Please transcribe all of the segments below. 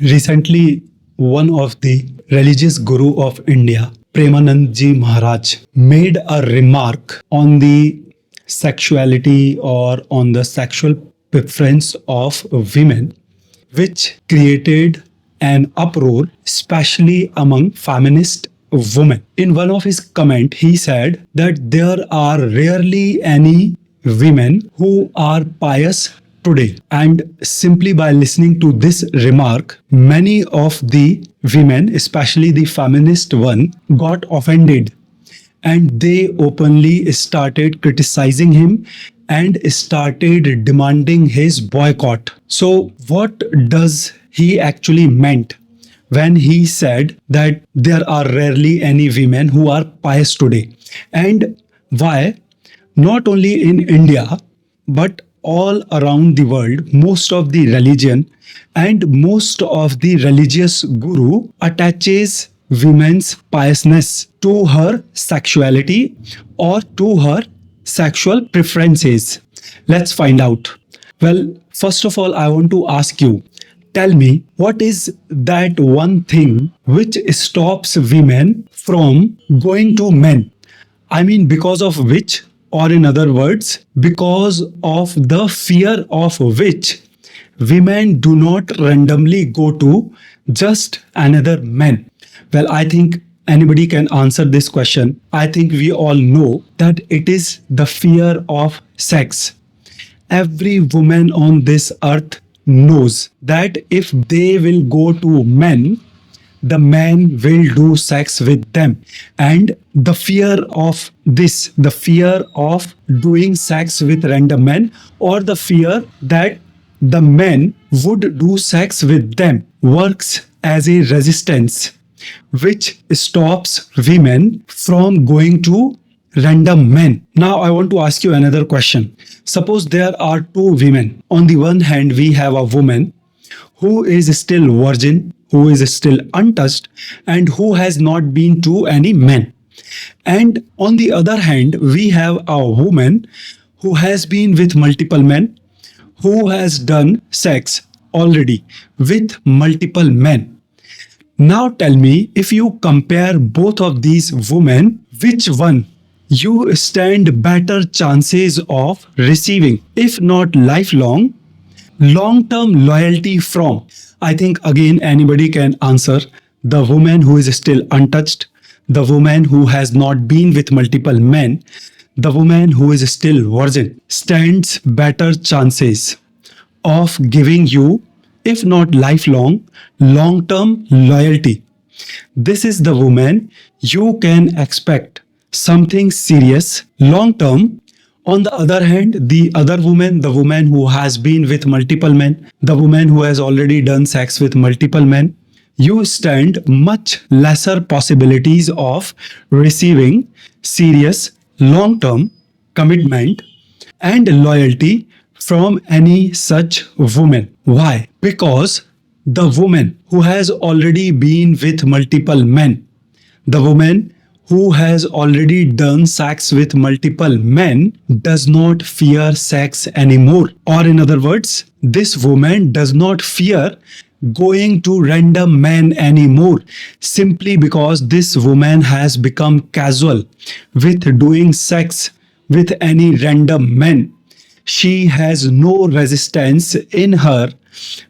Recently, one of the religious guru of India, Prevanan Ji Maharaj, made a remark on the sexuality or on the sexual preference of women, which created an uproar, especially among feminist women. In one of his comment, he said that there are rarely any women who are pious today. And simply by listening to this remark, many of the women, especially the feminist one, got offended and they openly started criticizing him and started demanding his boycott. So, what does he actually meant when he said that there are rarely any women who are pious today? And why? Not only in India, but all around the world, most of the religion and most of the religious guru attaches women's piousness to her sexuality or to her sexual preferences. Let's find out. Well, first of all, I want to ask you, tell me, what is that one thing which stops women from going to men? I mean, because of which, or in other words, because of the fear of which women do not randomly go to just another man. Well, I think anybody can answer this question. I think we all know that it is the fear of sex. Every woman on this earth knows that if they will go to men, the man will do sex with them. And the fear of this, the fear of doing sex with random men, or the fear that the men would do sex with them, works as a resistance which stops women from going to random men. Now, I want to ask you another question. Suppose there are two women. On the one hand, we have a woman who is still virgin, who is still untouched, and who has not been to any man. And on the other hand, we have a woman who has been with multiple men, who has done sex already with multiple men. Now tell me, if you compare both of these women, which one you stand better chances of receiving, if not lifelong, long-term loyalty from? I think again anybody can answer. The woman who is still untouched, the woman who has not been with multiple men, the woman who is still virgin stands better chances of giving you, if not lifelong, long-term loyalty. This is the woman you can expect something serious long-term. On the other hand, the other woman, the woman who has been with multiple men, the woman who has already done sex with multiple men, you stand much lesser possibilities of receiving serious long-term commitment and loyalty from any such woman. Why? Because the woman who has already been with multiple men, the woman who has already done sex with multiple men does not fear sex anymore. Or in other words, this woman does not fear going to random men anymore, simply because this woman has become casual with doing sex with any random men. She has no resistance in her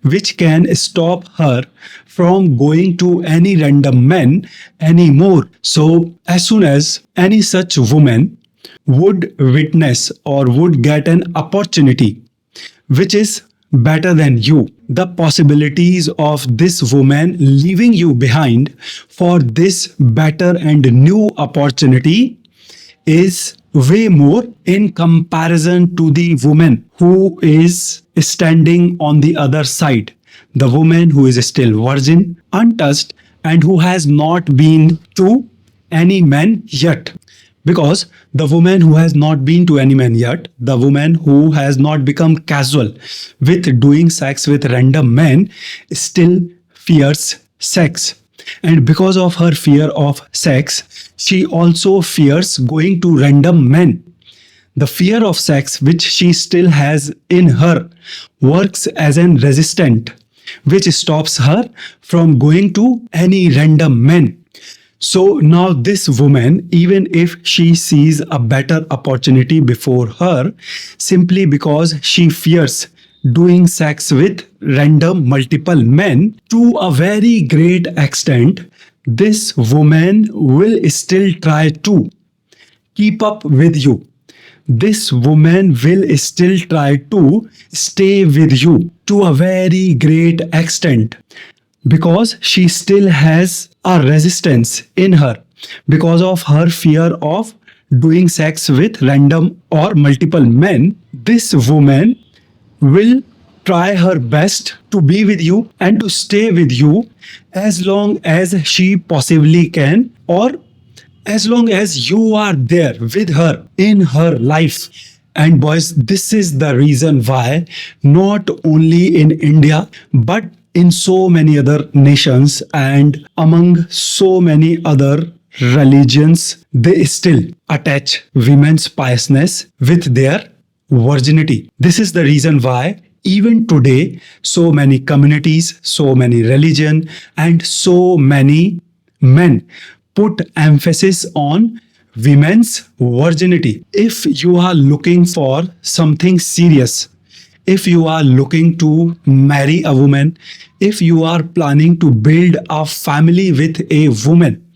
which can stop her from going to any random men anymore. So, as soon as any such woman would witness or would get an opportunity which is better than you, the possibilities of this woman leaving you behind for this better and new opportunity is way more in comparison to the woman who is standing on the other side, the woman who is still virgin, untouched, and who has not been to any man yet. Because the woman who has not been to any man yet, the woman who has not become casual with doing sex with random men, still fears sex. And because of her fear of sex, she also fears going to random men. The fear of sex which she still has in her works as an resistant which stops her from going to any random men. So now this woman, even if she sees a better opportunity before her, simply because she fears doing sex with random multiple men, to a very great extent, this woman will still try to keep up with you. This woman will still try to stay with you to a very great extent, because she still has a resistance in her because of her fear of doing sex with random or multiple men. This woman will try her best to be with you and to stay with you as long as she possibly can, or as long as you are there with her in her life. And boys, this is the reason why not only in India but in so many other nations and among so many other religions, they still attach women's piousness with their virginity. This is the reason why even today so many communities, so many religion and so many men put emphasis on women's virginity. If you are looking for something serious, if you are looking to marry a woman, if you are planning to build a family with a woman,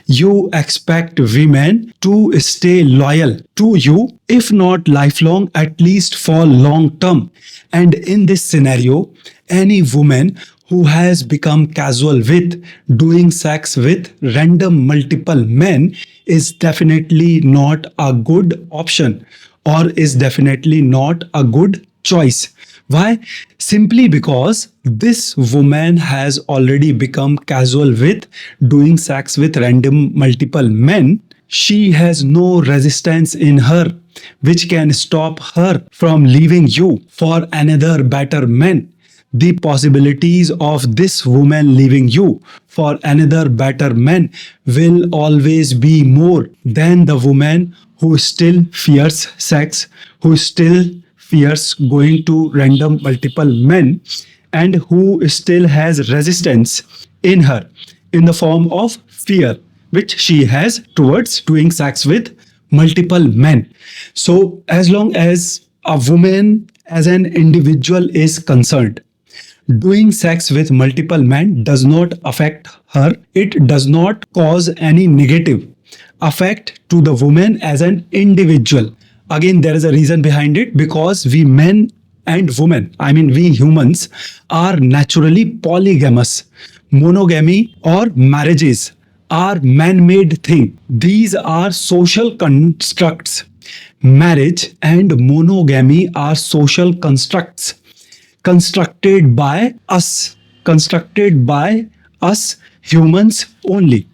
you expect women to stay loyal to you, if not lifelong, at least for long term. And in this scenario, any woman who has become casual with doing sex with random multiple men is definitely not a good option, or is definitely not a good choice. Why? Simply because this woman has already become casual with doing sex with random multiple men. She has no resistance in her which can stop her from leaving you for another better man. The possibilities of this woman leaving you for another better man will always be more than the woman who still fears sex, who still fears going to random multiple men, and who still has resistance in her in the form of fear which she has towards doing sex with multiple men. So as long as a woman as an individual is concerned, doing sex with multiple men does not affect her. It does not cause any negative effect to the woman as an individual. Again, there is a reason behind it, because we men and women, I mean we humans, are naturally polygamous. Monogamy or marriages are man-made thing. These are social constructs. Marriage and monogamy are social constructs constructed by us humans only,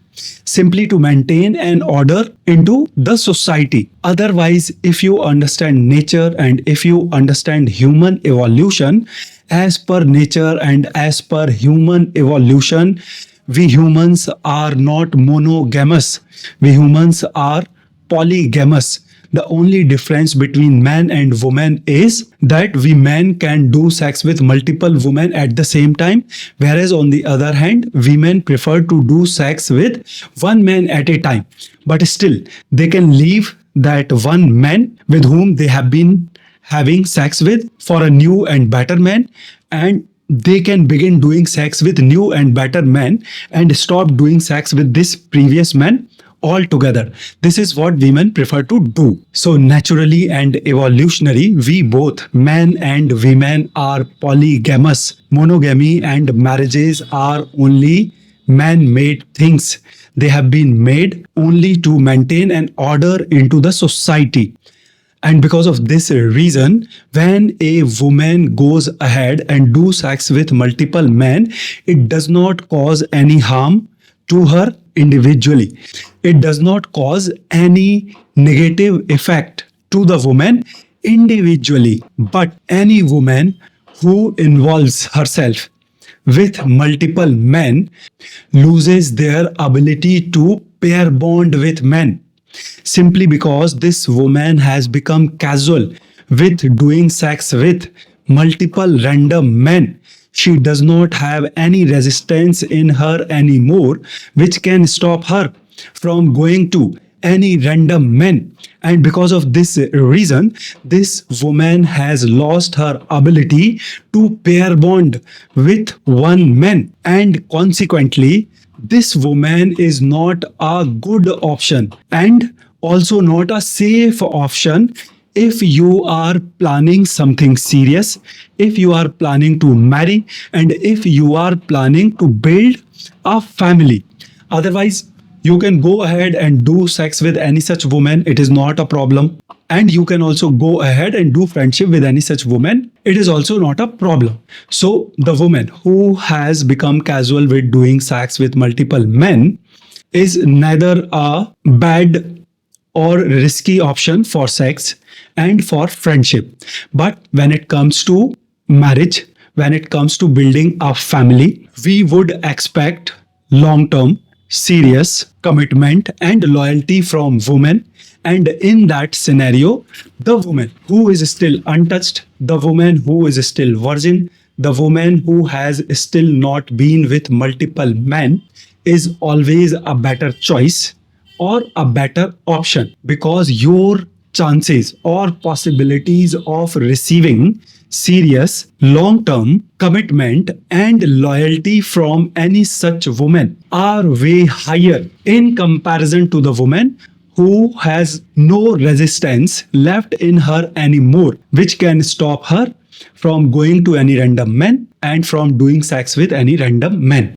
simply to maintain an order into the society. Otherwise, if you understand nature and if you understand human evolution, as per nature and as per human evolution, we humans are not monogamous. We humans are polygamous. The only difference between man and woman is that we men can do sex with multiple women at the same time, whereas on the other hand, women prefer to do sex with one man at a time. But still, they can leave that one man with whom they have been having sex with for a new and better man, and they can begin doing sex with new and better men and stop doing sex with this previous man altogether. This is what women prefer to do. So naturally and evolutionary, we both, men and women, are polygamous. Monogamy and marriages are only man-made things. They have been made only to maintain an order into the society. And because of this reason, when a woman goes ahead and do sex with multiple men, it does not cause any harm to her individually. It does not cause any negative effect to the woman individually. But any woman who involves herself with multiple men loses their ability to pair bond with men, simply because this woman has become casual with doing sex with multiple random men. She does not have any resistance in her anymore, which can stop her from going to any random men. And because of this reason, this woman has lost her ability to pair bond with one man. And consequently, this woman is not a good option and also not a safe option if you are planning something serious, if you are planning to marry, and if you are planning to build a family. Otherwise, you can go ahead and do sex with any such woman, it is not a problem. And you can also go ahead and do friendship with any such woman, it is also not a problem. So, the woman who has become casual with doing sex with multiple men is neither a bad or risky option for sex and for friendship. But when it comes to marriage, when it comes to building a family, we would expect long term, serious commitment and loyalty from women. And in that scenario, the woman who is still untouched, the woman who is still virgin, the woman who has still not been with multiple men is always a better choice or a better option, because your chances or possibilities of receiving serious long term commitment and loyalty from any such woman are way higher in comparison to the woman who has no resistance left in her anymore, which can stop her from going to any random men and from doing sex with any random men.